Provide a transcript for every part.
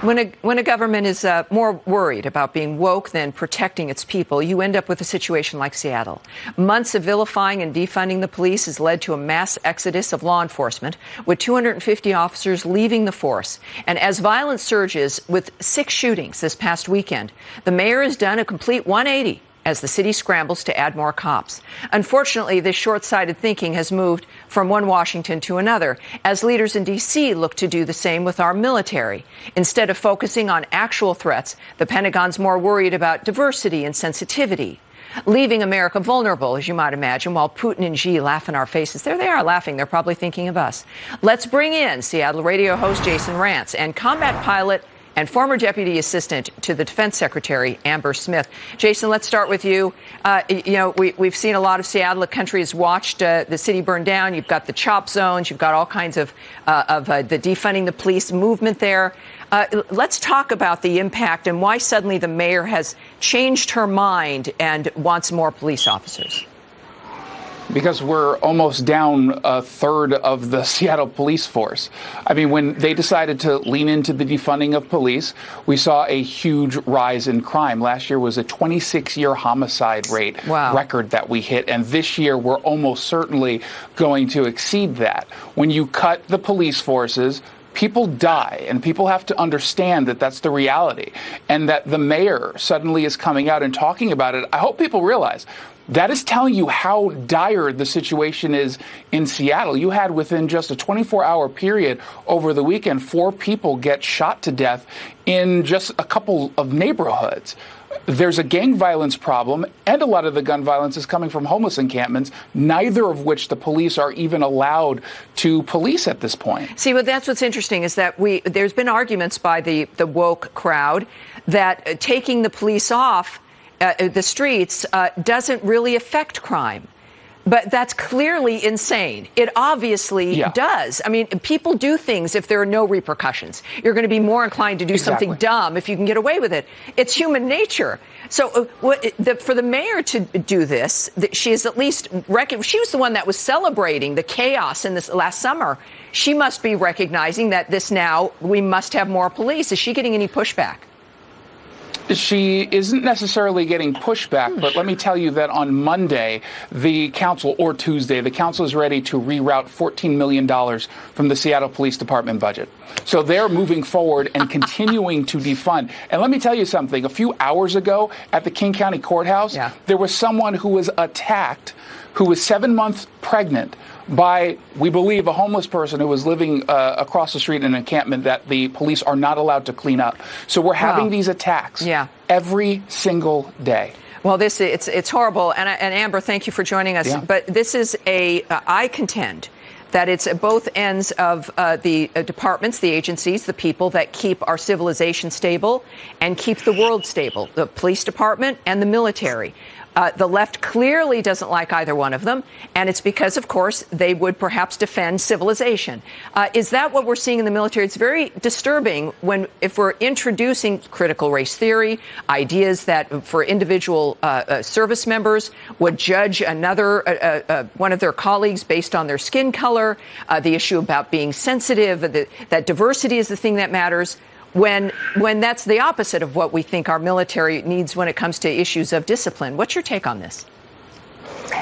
When a government is more worried about being woke than protecting its people, you end up with a situation like Seattle. Months of vilifying and defunding the police has led to a mass exodus of law enforcement, with 250 officers leaving the force. And as violence surges, with 6 shootings this past weekend, the mayor has done a complete 180 as the city scrambles to add more cops. Unfortunately, this short-sighted thinking has moved from one Washington to another, as leaders in D.C. look to do the same with our military. Instead of focusing on actual threats, the Pentagon's more worried about diversity and sensitivity, leaving America vulnerable, as you might imagine, while Putin and Xi laugh in our faces. There they are laughing. They're probably thinking of us. Let's bring in Seattle radio host Jason Rantz and combat pilot and former Deputy Assistant to the Defense Secretary, Amber Smith. Jason, let's start with you. We've seen a lot of Seattle. The country has watched the city burn down. You've got the chop zones. You've got all kinds of the defunding the police movement there. Let's talk about the impact and why suddenly the mayor has changed her mind and wants more police officers. Because we're almost down a third of the Seattle police force. I mean, when they decided to lean into the defunding of police, we saw a huge rise in crime. Last year was a 26-year homicide rate record that we hit, and this year we're almost certainly going to exceed that. When you cut the police forces, people die, and people have to understand that that's the reality, and that the mayor suddenly is coming out and talking about it. I hope people realize that is telling you how dire the situation is in Seattle. You had, within just a 24-hour period over the weekend, 4 people get shot to death in just a couple of neighborhoods. There's a gang violence problem, and a lot of the gun violence is coming from homeless encampments, neither of which the police are even allowed to police at this point. See, well, that's what's interesting, is that there's been arguments by the woke crowd that taking the police off the streets doesn't really affect crime. But that's clearly insane. It obviously does. I mean, people do things if there are no repercussions. You're going to be more inclined to do something dumb if you can get away with it. It's human nature. So for the mayor to do this, she is at least she was the one that was celebrating the chaos in this last summer. She must be recognizing that we must have more police. Is she getting any pushback? She isn't necessarily getting pushback, but let me tell you that on Monday, or Tuesday, the council is ready to reroute $14 million from the Seattle Police Department budget. So they're moving forward and continuing to defund. And let me tell you something. A few hours ago at the King County Courthouse, there was someone who was attacked, who was 7 months pregnant, by, we believe, a homeless person who was living across the street in an encampment that the police are not allowed to clean up. So we're having these attacks every single day. Well, it's horrible. And Amber, thank you for joining us. But this is I contend that it's at both ends of the departments, the agencies, the people that keep our civilization stable and keep the world stable, the police department and the military. The left clearly doesn't like either one of them, and it's because, of course, they would perhaps defend civilization. Is that what we're seeing in the military? It's very disturbing if we're introducing critical race theory, ideas that for individual service members would judge one of their colleagues based on their skin color, the issue about being sensitive, that diversity is the thing that matters. When that's the opposite of what we think our military needs when it comes to issues of discipline. What's your take on this?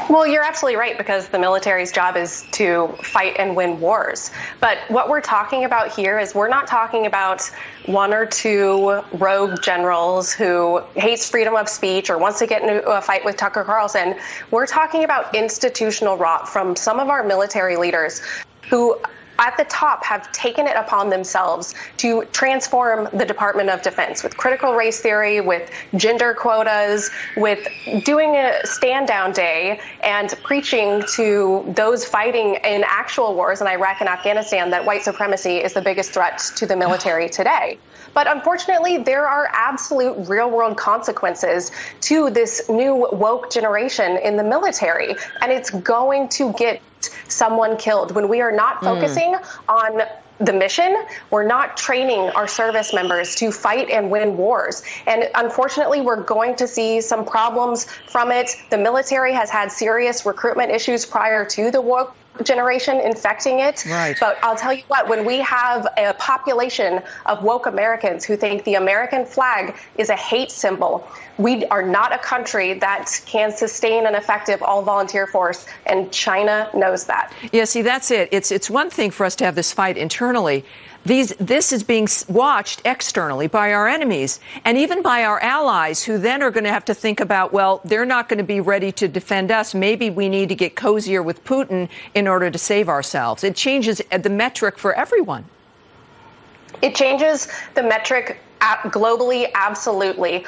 Well, you're absolutely right, because the military's job is to fight and win wars. But what we're talking about here is we're not talking about 1 or 2 rogue generals who hates freedom of speech or wants to get into a fight with Tucker Carlson. We're talking about institutional rot from some of our military leaders who at the top have taken it upon themselves to transform the Department of Defense with critical race theory, with gender quotas, with doing a stand-down day and preaching to those fighting in actual wars in Iraq and Afghanistan that white supremacy is the biggest threat to the military today. But unfortunately, there are absolute real-world consequences to this new woke generation in the military, and it's going to get someone killed. When we are not focusing on the mission, we're not training our service members to fight and win wars. And unfortunately, we're going to see some problems from it. The military has had serious recruitment issues prior to the woke generation infecting it. Right. But I'll tell you what, when we have a population of woke Americans who think the American flag is a hate symbol, we are not a country that can sustain an effective all-volunteer force, and China knows that. Yeah, see, that's it. It's one thing for us to have this fight internally. This is being watched externally by our enemies and even by our allies, who then are going to have to think about, well, they're not going to be ready to defend us. Maybe we need to get cozier with Putin in order to save ourselves. It changes the metric for everyone. It changes the metric globally, absolutely.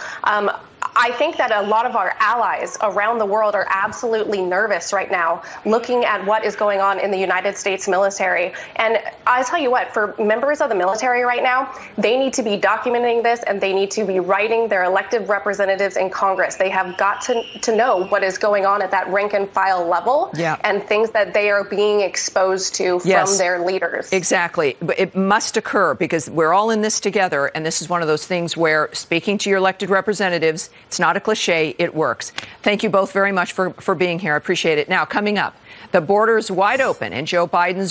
I think that a lot of our allies around the world are absolutely nervous right now, looking at what is going on in the United States military. And I tell you what, for members of the military right now, they need to be documenting this, and they need to be writing their elected representatives in Congress. They have got to know what is going on at that rank and file level, and things that they are being exposed to from their leaders. Exactly. It must occur, because we're all in this together, and this is one of those things where speaking to your elected representatives, it's not a cliche, it works. Thank you both very much for being here. I appreciate it. Now, coming up, the border's wide open and Joe Biden's